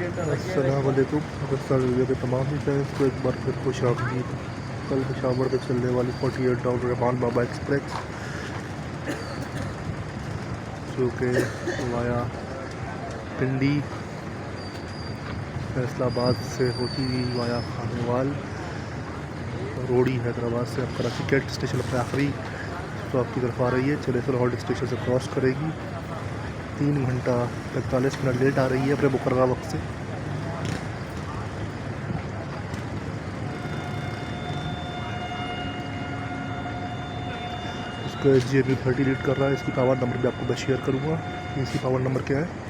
अस्सलाम वालेकुम। पाकिस्तान वीडियो के तमाम ही फैंस को एक बार फिर खुश आमदीद। कल पेशावर से चलने वाली 48 डाउन रहमान बाबा एक्सप्रेस जो कि वाया पिंडी फैसलाबाद से होती हुई वाया खानेवाल रोडी हैदराबाद से अब कराची कैट स्टेशन पर आखिरी तो आपकी तरफ आ रही है। चले सर हॉल्ट स्टेशन से क्रॉस करेगी। 3 घंटा 45 मिनट लेट आ रही है अपने मुकर्ररा वक्त से। इसको GMU30 लीड कर रहा है। इसकी पावर नंबर भी आपको मैं शेयर करूँगा। इसकी पावर नंबर क्या है।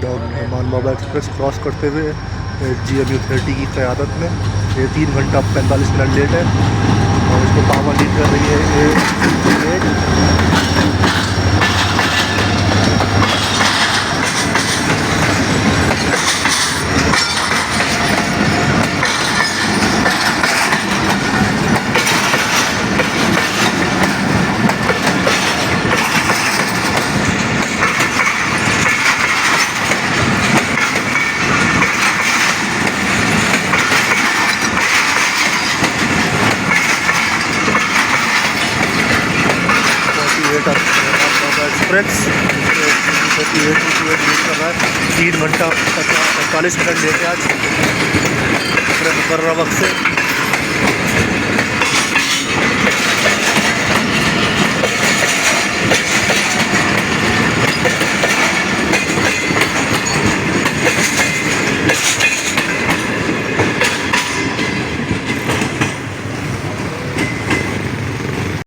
डाउन रहमान बाबा एक्सप्रेस क्रॉस करते हुए GMU30 की क़यादत में ये 3 घंटा 45 मिनट लेट है और इसको पावर लीड कर रही है। एक्सप्रेस 48 कर रहा है। 3 घंटा 45 मिनट लेके आज अपने मुकर्रर वक्त से।